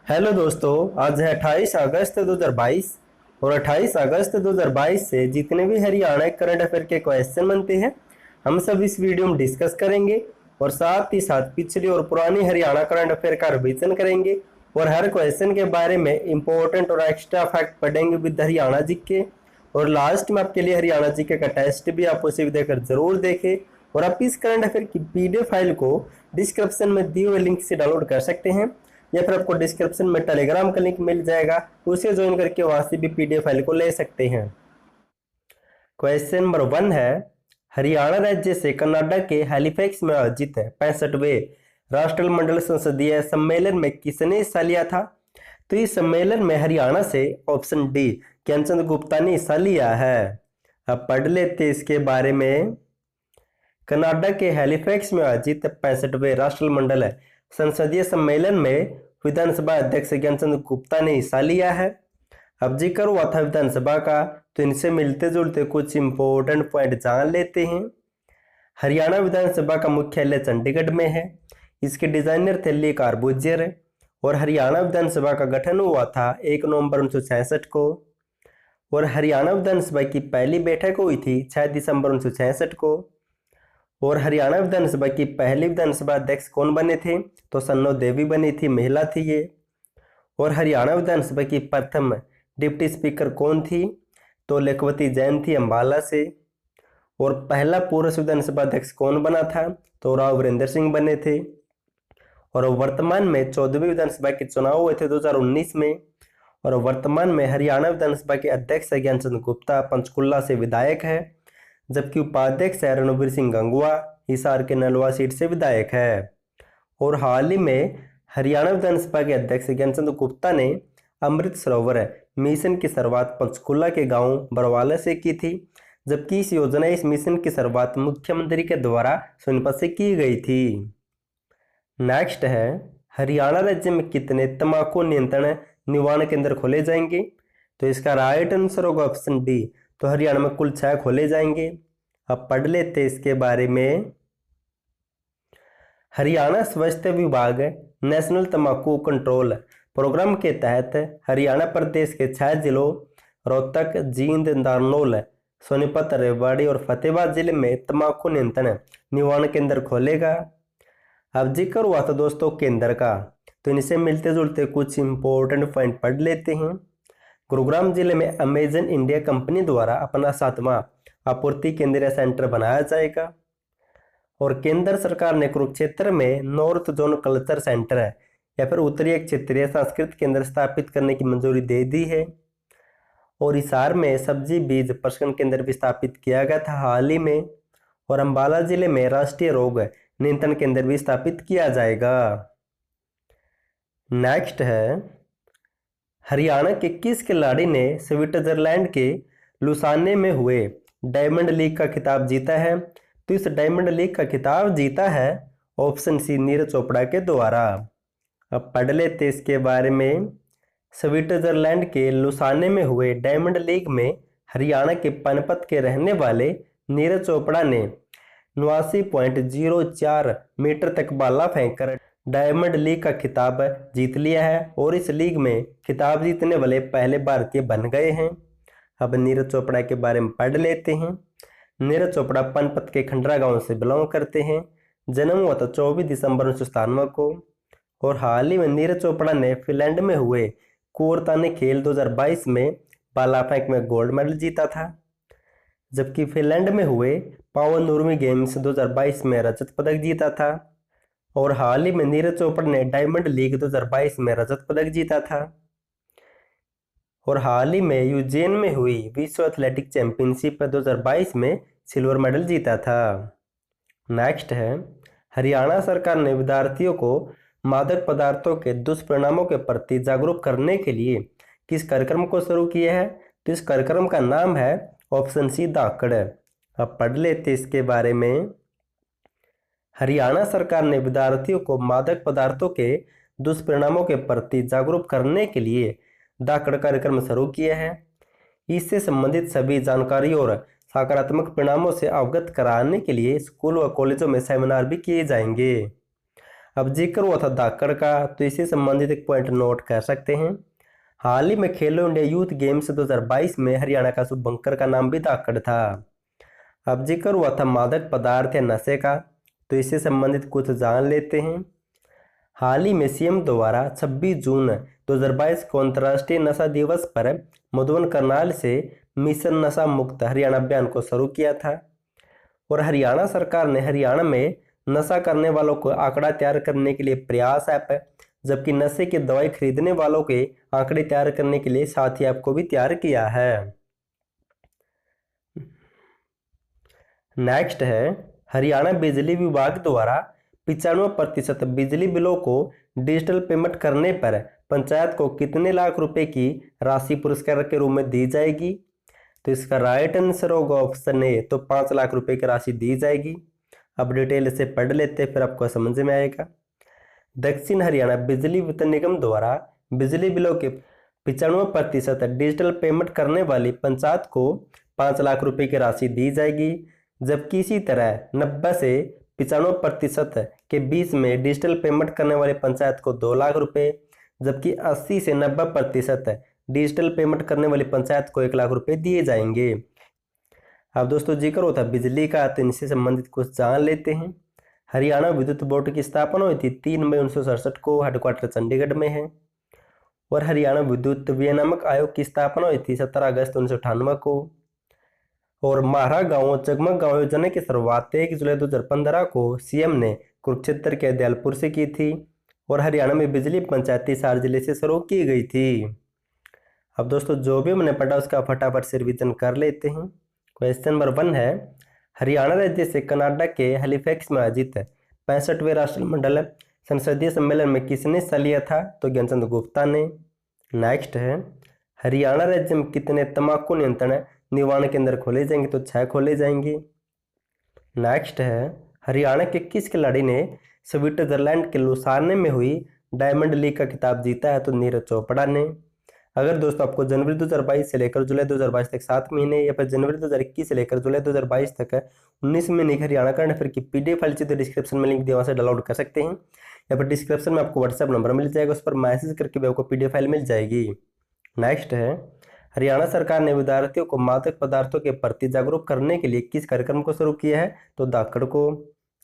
Hello दोस्तों, आज है 28 अगस्त 2022 और 28 अगस्त 2022 से जितने भी हरियाणा करंट अफेयर के क्वेश्चन बनते हैं हम सब इस वीडियो में डिस्कस करेंगे और साथ ही साथ पिछली और पुरानी हरियाणा करंट अफेयर का रिवीजन करेंगे और हर क्वेश्चन के बारे में इंपॉर्टेंट और एक्स्ट्रा फैक्ट पढ़ेंगे विद हरियाणा जीके। और लास्ट में आपके लिए हरियाणा जीके का टेस्ट भी आप उसे भी देकर जरूर देखें। और आप इस करंट अफेयर की पीडीएफ फाइल को डिस्क्रिप्शन में दिए हुए लिंक से डाउनलोड कर सकते हैं या फिर आपको डिस्क्रिप्शन में टेलीग्राम का लिंक मिल जाएगा, उसे ज्वाइन करके वहां से भी पीडीएफ फाइल को ले सकते हैं। क्वेश्चन नंबर 1 है, हरियाणा राज्य से कनाडा के हैलिफैक्स में आयोजित 65वें राष्ट्रमंडल संसदीय सम्मेलन में किसने हिस्सा लिया था? तो इस सम्मेलन में हरियाणा से ऑप्शन डी ज्ञानचंद गुप्ता ने हिस्सा लिया है। अब पढ़ लेते इसके बारे में। कनाडा के हैलिफैक्स में आयोजित 65वें राष्ट्रमंडल संसदीय सम्मेलन में विधानसभा अध्यक्ष ज्ञानचंद गुप्ता ने हिस्सा लिया है। अब जिक्र हुआ था विधानसभा का, तो इनसे मिलते जुलते कुछ इंपॉर्टेंट पॉइंट जान लेते हैं। हरियाणा विधानसभा का मुख्यालय चंडीगढ़ में है। इसके डिजाइनर थे ली कार्बूजियर और हरियाणा विधानसभा का गठन हुआ था 1 नवंबर 1966 को। और हरियाणा विधानसभा की पहली बैठक हुई थी 6 दिसंबर 1966 को। और हरियाणा विधानसभा की पहली विधानसभा अध्यक्ष कौन बने थे? तो सन्नो देवी बनी थी, महिला थी ये। और हरियाणा विधानसभा की प्रथम डिप्टी स्पीकर कौन थी? तो लेखवती जैन थी, अंबाला से। और पहला पुरुष विधानसभा अध्यक्ष कौन बना था? तो राव वीरेंद्र सिंह बने थे। और वर्तमान में 14वीं विधानसभा के चुनाव हुए थे 2019 में। और वर्तमान में हरियाणा विधानसभा के अध्यक्ष ज्ञानचंद गुप्ता पंचकुला से विधायक है, जबकि उपाध्यक्ष है रणवीर सिंह गंगवा, हिसार के नलवा सीट से विधायक है। और हाल ही में हरियाणा विधानसभा के अध्यक्ष ज्ञानचंद गुप्ता ने अमृत सरोवर मिशन की शुरुआत पंचकुला के गांव बरवाला से की थी, जबकि इस मिशन की शुरुआत मुख्यमंत्री के द्वारा सोनीपत से की गई थी। नेक्स्ट है, हरियाणा राज्य में कितने तंबाकू नियंत्रण निवारण केंद्र खोले जाएंगे? तो इसका राइट आंसर होगा ऑप्शन डी। तो हरियाणा में कुल 6 खोले जाएंगे। अब पढ़ लेते इसके बारे में। हरियाणा स्वास्थ्य विभाग नेशनल तंबाकू कंट्रोल प्रोग्राम के तहत हरियाणा प्रदेश के 6 जिलों रोहतक, जींद, नारनौल, सोनीपत, रेवाड़ी और फतेहाबाद जिले में तंबाकू नियंत्रण निवारण केंद्र खोलेगा। अब जिक्र हुआ था दोस्तों केंद्र का, तो इनसे मिलते जुलते कुछ इंपॉर्टेंट पॉइंट पढ़ लेते हैं। गुरुग्राम जिले में अमेजन इंडिया कंपनी द्वारा अपना 7वां आपूर्ति केंद्रीय सेंटर बनाया जाएगा। और केंद्र सरकार ने कुरुक्षेत्र में नॉर्थ जोन कल्चर सेंटर या फिर उत्तरीय क्षेत्रीय सांस्कृतिक केंद्र स्थापित करने की मंजूरी दे दी है। और हिसार में सब्जी बीज प्रशिक्षण केंद्र भी स्थापित किया गया था हाल ही में। और अंबाला जिले में राष्ट्रीय रोग नियंत्रण केंद्र भी स्थापित किया जाएगा। नेक्स्ट है, हरियाणा के किस खिलाड़ी ने स्विट्जरलैंड के लुसाने में हुए डायमंड लीग का खिताब जीता है? तो इस डायमंड लीग का खिताब जीता है ऑप्शन सी नीरज चोपड़ा के द्वारा। अब पढ़ लेते इसके बारे में। स्विट्जरलैंड के लुसाने में हुए डायमंड लीग में हरियाणा के पनपत के रहने वाले नीरज चोपड़ा ने 89.04 मीटर तक भाला फेंककर डायमंड लीग का खिताब जीत लिया है और इस लीग में खिताब जीतने वाले पहले भारतीय बन गए हैं। अब नीरज चोपड़ा के बारे में पढ़ लेते हैं। नीरज चोपड़ा पनपत के खंडरा गांव से बिलोंग करते हैं। जन्म हुआ था 24 दिसंबर 1997 को। और हाल ही में नीरज चोपड़ा ने फिनलैंड में हुए कोरताने खेल 2022 में भाला फेंक में गोल्ड मेडल जीता था, जबकि फिनलैंड में हुए पावन नुर्मी गेम्स 2022 में रजत पदक जीता था। और हाल ही में नीरज चोपड़ा ने डायमंड लीग 2022 में रजत पदक जीता था। और हाल ही में यूजेन में हुई विश्व एथलेटिक चैंपियनशिप 2022 में सिल्वर मेडल जीता था। नेक्स्ट है, हरियाणा सरकार ने विद्यार्थियों को मादक पदार्थों के दुष्परिणामों के प्रति जागरूक करने के लिए किस कार्यक्रम को शुरू किया है? तो इस कार्यक्रम का नाम है ऑप्शन सी धाकड़। अब पढ़ लेते इसके बारे में। हरियाणा सरकार ने विद्यार्थियों को मादक पदार्थों के दुष्परिणामों के प्रति जागरूक करने के लिए धाकड़ कार्यक्रम शुरू किया है। इससे संबंधित सभी जानकारी और सकारात्मक परिणामों से अवगत कराने के लिए स्कूल व कॉलेजों में सेमिनार भी किए जाएंगे। अब जिक्र हुआ था धाकड़ का, तो इससे संबंधित एक पॉइंट नोट कर सकते हैं। हाल ही में खेलो इंडिया यूथ गेम्स 2022 में हरियाणा का शुभंकर का नाम भी धाकड़ था। अब जिक्र हुआ था मादक पदार्थ या नशे का, तो इससे संबंधित कुछ जान लेते हैं। हाल ही में सीएम द्वारा 26 जून 2022 को अंतर्राष्ट्रीय नशा दिवस पर मधुबन करनाल से मिशन नशा मुक्त हरियाणा अभियान को शुरू किया था। और हरियाणा सरकार ने हरियाणा में नशा करने वालों को आंकड़ा तैयार करने के लिए प्रयास ऐप, जबकि नशे की दवाई खरीदने वालों के आंकड़े तैयार करने के लिए साथी ऐप को भी तैयार किया है। नेक्स्ट है हरियाणा बिजली विभाग द्वारा 95% बिजली बिलों को डिजिटल पेमेंट करने पर पंचायत को कितने लाख रुपए की राशि पुरस्कार के रूप में दी जाएगी? तो इसका राइट आंसर होगा ऑप्शन ए, तो 5 लाख रुपए की राशि दी जाएगी। अब डिटेल से पढ़ लेते हैं, फिर आपको समझ में आएगा। दक्षिण हरियाणा बिजली वितरण निगम द्वारा बिजली बिलों के 95% डिजिटल पेमेंट करने वाली पंचायत को 5 लाख रुपए की राशि दी जाएगी, जबकि इसी तरह 90 से 95% के बीच में डिजिटल पेमेंट करने वाली पंचायत को 2 लाख रुपए, जबकि 80 से 90% डिजिटल पेमेंट करने वाली पंचायत को 1 लाख रुपए दिए जाएंगे। अब दोस्तों जिक्र होता है बिजली का, तो इनसे संबंधित कुछ जान लेते हैं। हरियाणा विद्युत बोर्ड की स्थापना हुई थी 3 मई 1967 को, हेडक्वार्टर चंडीगढ़ में है। और हरियाणा विद्युत विनियामक आयोग की स्थापना हुई थी 17 अगस्त 1998 को। और मारा गांव जगमग गांव योजना की शुरुआत 1 जुलाई 2015 को सीएम ने कुरुक्षेत्र के दयालपुर से की थी। और हरियाणा में बिजली पंचायती 4 जिले से शुरू की गई थी। अब दोस्तों जो भी हमने पढ़ा उसका फटाफट से रिवीजन कर लेते हैं। क्वेश्चन नंबर 1 है, हरियाणा राज्य से कनाडा के हैलिफैक्स में आयोजित 65वें राष्ट्रमंडल संसदीय सम्मेलन में किसने हिस्सा लिया था? तो ज्ञानचंद गुप्ता ने। नेक्स्ट है, हरियाणा राज्य में कितने तंबाकू नियंत्रण निवारण केंद्र खोले जाएंगे? तो 6 खोले जाएंगे। नेक्स्ट है, हरियाणा के किस खिलाड़ी ने स्विट्जरलैंड के लुसार्ने में हुई डायमंड लीग का खिताब जीता है? तो नीरज चोपड़ा ने। अगर दोस्तों आपको जनवरी 2022 से लेकर जुलाई 2022 तक 7 महीने, या फिर जनवरी 2021 से लेकर जुलाई 2022 तक 19 महीने की हरियाणा करंट अफेयर की पीडीएफ फाइल चाहिए तो डिस्क्रिप्शन में लिंक दिया, वहाँ से डाउनलोड कर सकते हैं। या फिर डिस्क्रिप्शन में आपको व्हाट्सएप नंबर मिल जाएगा, उस पर मैसेज करके भी आपको पीडीएफ फाइल मिल जाएगी। नेक्स्ट है, हरियाणा सरकार ने विद्यार्थियों को मादक पदार्थों के प्रति जागरूक करने के लिए किस कार्यक्रम को शुरू किया है? तो धाकड़ को।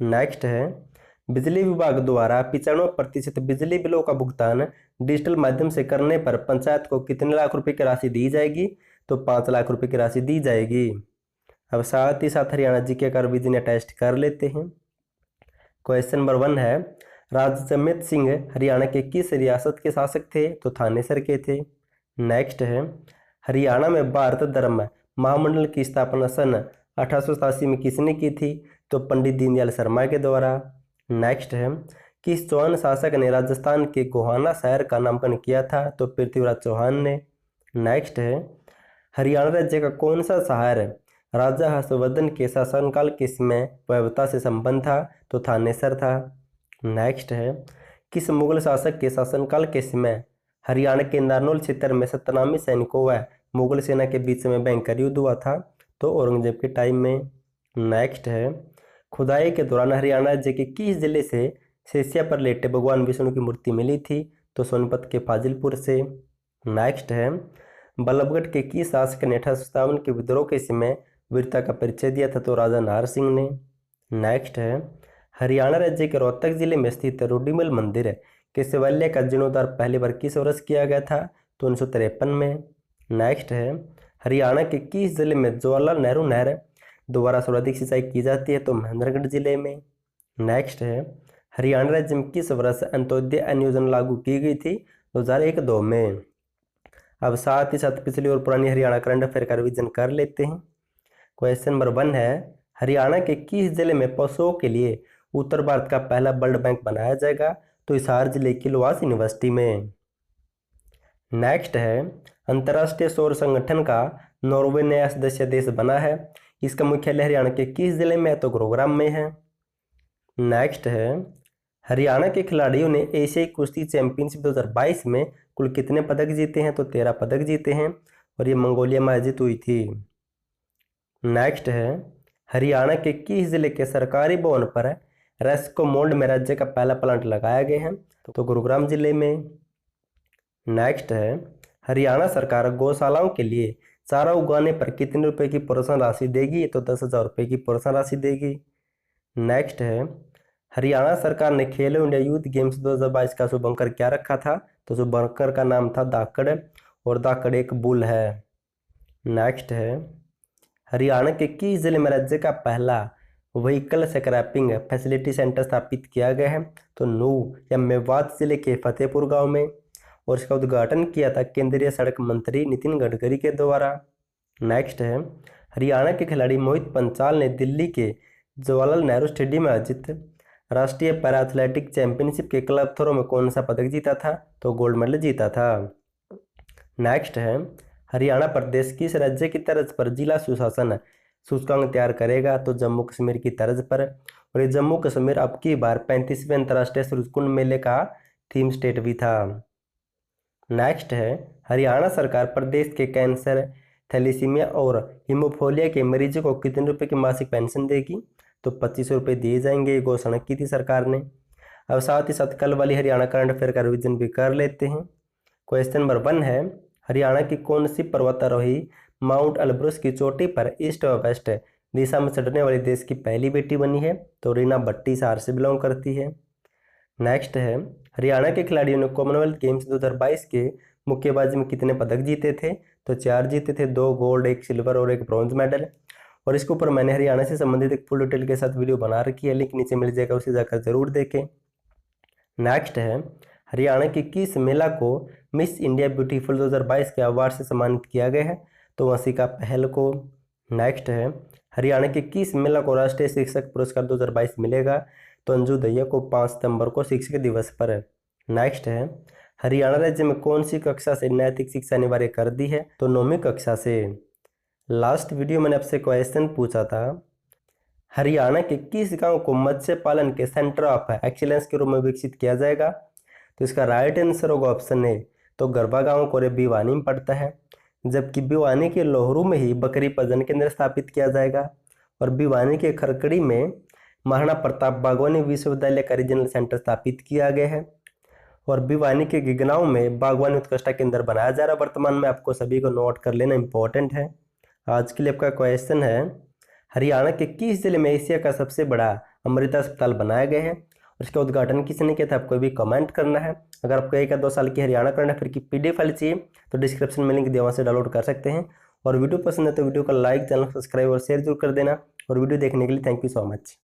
नेक्स्ट है, बिजली विभाग द्वारा 95% बिजली बिलों का भुगतान डिजिटल माध्यम से करने पर पंचायत को कितने लाख रुपए की राशि दी जाएगी? तो 5 लाख रुपए की राशि दी जाएगी। अब साथ ही साथ हरियाणा जीके का रिवीजन टेस्ट कर लेते हैं। क्वेश्चन नंबर 1 है, राजा जगमेद सिंह हरियाणा के किस रियासत के शासक थे? तो थानेसर के थे। नेक्स्ट है, हरियाणा में भारत धर्म महामंडल की स्थापना सन 1887 में किसने की थी? तो पंडित दीनदयाल शर्मा के द्वारा। नेक्स्ट है, किस चौहान शासक ने राजस्थान के गोहाना शहर का नामकरण किया था? तो पृथ्वीराज चौहान ने। नेक्स्ट है, हरियाणा राज्य का कौन सा शहर राजा हर्षवर्धन के शासनकाल के समय वैभवता से संपन्न था? तो थानेसर था। नेक्स्ट है, किस मुगल शासक के शासनकाल के समय हरियाणा के नारनौल क्षेत्र में 97 सैनिकों व मुगल सेना के बीच में भयंकर युद्ध हुआ था? तो औरंगजेब के टाइम में। नेक्स्ट है, खुदाई के दौरान हरियाणा राज्य के किस जिले से शेषिया पर लेटे भगवान विष्णु की मूर्ति मिली थी? तो सोनीपत के फाजिलपुर से। नेक्स्ट है, बल्लभगढ़ के किस शासक ने 1857 के विद्रोह के समय वीरता का परिचय दिया था? तो राजा नाहर सिंह ने। नेक्स्ट है, हरियाणा राज्य के रोहतक जिले में स्थित रूडीमल मंदिर के शिवालय का जीर्णोद्धार पहली बार किस वर्ष किया गया था? तो 1953 में। नेक्स्ट है, हरियाणा के किस जिले में जवाहरलाल नेहरू नहर द्वारा सर्वाधिक सिंचाई की जाती है? तो महेंद्रगढ़ जिले में। नेक्स्ट है, हरियाणा राज्य में किस वर्ष अंत्योदय अन्न योजना लागू की गई थी? 2001-2 में। अब साथ ही साथ पिछली और पुरानी हरियाणा करंट अफेयर का रिवीजन कर लेते हैं। क्वेश्चन नंबर 1 है, हरियाणा के किस जिले में पशुओं के लिए उत्तर भारत का पहला ब्लड बैंक बनाया जाएगा? तो हिसार जिले की लोहास यूनिवर्सिटी में। नेक्स्ट है, अंतर्राष्ट्रीय सौर संगठन का नॉर्वे नया सदस्य देश बना है, इसका मुख्यालय हरियाणा के किस जिले में है? तो गुरुग्राम में है। नेक्स्ट है, हरियाणा के खिलाड़ियों ने एशियाई कुश्ती चैंपियनशिप 2022 में कुल कितने पदक जीते हैं? तो 13 पदक जीते हैं, और ये मंगोलिया में आयोजित हुई थी। नेक्स्ट है, हरियाणा के किस जिले के सरकारी भवन पर रेस्को मोल्ड में राज्य का पहला प्लांट लगाया गया है, तो गुरुग्राम जिले में। नेक्स्ट है, हरियाणा सरकार गौशालाओं के लिए चारा उगाने पर कितने रुपए की प्रोत्साहन राशि देगी? तो 10,000 रुपये की प्रोत्साहन राशि देगी। नेक्स्ट है, हरियाणा सरकार ने खेलो इंडिया यूथ गेम्स 2022 का शुभंकर क्या रखा था? तो शुभंकर का नाम था धाकड़, और धाकड़ एक बुल है। नेक्स्ट है, हरियाणा के किस जिले में राज्य का पहला व्हीकल स्क्रैपिंग फैसिलिटी सेंटर स्थापित किया गया है? तो नूह या मेवात जिले के फतेहपुर गांव में, और इसका उद्घाटन किया था केंद्रीय सड़क मंत्री नितिन गडकरी के द्वारा। नेक्स्ट है, हरियाणा के खिलाड़ी मोहित पंचाल ने दिल्ली के जवाहरलाल नेहरू स्टेडियम में आयोजित राष्ट्रीय पैरा एथलेटिक चैंपियनशिप के क्लब थ्रो में कौन सा पदक जीता था? तो गोल्ड मेडल जीता था। नेक्स्ट है, हरियाणा प्रदेश किस राज्य की तर्ज पर जिला सुशासन सूचकांक तैयार करेगा? तो जम्मू कश्मीर की तर्ज पर, और ये जम्मू कश्मीर अब की बार 35वें अंतर्राष्ट्रीय सूरजकुंड मेले का थीम स्टेट भी था। नेक्स्ट है, हरियाणा सरकार प्रदेश के कैंसर, थैलीसीमिया और हीमोफीलिया के मरीजों को कितने रुपए की मासिक पेंशन देगी? तो 25 रुपये दिए जाएंगे। ये घोषणा की थी सरकार ने। अब साथ ही साथ कल वाली हरियाणा करंट अफेयर का रिविजन भी कर लेते हैं। क्वेश्चन नंबर 1 है, हरियाणा की कौन सी पर्वतारोही माउंट एल्ब्रुस की चोटी पर ईस्ट व वेस्ट दिशा में चढ़ने वाली देश की पहली बेटी बनी है? तो रीना भट्टी सहार से बिलोंग करती है। नेक्स्ट है, हरियाणा के खिलाड़ियों ने कॉमनवेल्थ गेम्स 2022 के मुक्केबाजी में कितने पदक जीते थे? तो 4 जीते थे, 2 गोल्ड, 1 सिल्वर और 1 ब्रॉन्ज मेडल। और इसके ऊपर मैंने हरियाणा से संबंधित एक फुल डिटेल के साथ वीडियो बना रखी है, लिंक नीचे मिल जाएगा, उसे जाकर जरूर देखें। नेक्स्ट है, हरियाणा की किस महिला को मिस इंडिया ब्यूटीफुल 2022 के अवार्ड से सम्मानित किया गया है? तो वंशिका पहल को। नेक्स्ट है, हरियाणा की किस महिला को राष्ट्रीय शिक्षक पुरस्कार 2022 मिलेगा? तो अंजू दहिया को 5 सितंबर को शिक्षक दिवस पर। नेक्स्ट है, हरियाणा राज्य में कौन सी कक्षा से नैतिक शिक्षा अनिवार्य कर दी है? तो 9वीं कक्षा से। लास्ट वीडियो मैंने आपसे क्वेश्चन पूछा था, हरियाणा के किस गांव को मत्स्य पालन के सेंटर ऑफ एक्सीलेंस के रूप में विकसित किया जाएगा? तो इसका राइट आंसर होगा ऑप्शन ए, तो गरबा गांव कोरे भिवानी में पड़ता है। जबकि भिवानी के लोहरू में ही बकरी प्रजनन केंद्र स्थापित किया जाएगा, और भिवानी के खरकड़ी में महाराणा प्रताप बागवानी विश्वविद्यालय का रीजनल सेंटर स्थापित किया गया है, और भिवानी के गिगनाव में बागवानी उत्कृष्टता केंद्र बनाया जा रहा है वर्तमान में। आपको सभी को नोट कर लेना इंपॉर्टेंट है। आज के लिए आपका क्वेश्चन है, हरियाणा के किस जिले में एशिया का सबसे बड़ा अमृता अस्पताल बनाया गया है? और इसका उद्घाटन किसने किया था? आपको भी कमेंट करना है। अगर आपको 1 या 2 साल की हरियाणा करंट अफेयर की PDF फाइल चाहिए तो डिस्क्रिप्शन में लिंक दिया, वहाँ से डाउनलोड कर सकते हैं। और वीडियो पसंद है तो वीडियो को लाइक, चैनल सब्सक्राइब और शेयर जरूर कर देना। और वीडियो देखने के लिए थैंक यू सो मच।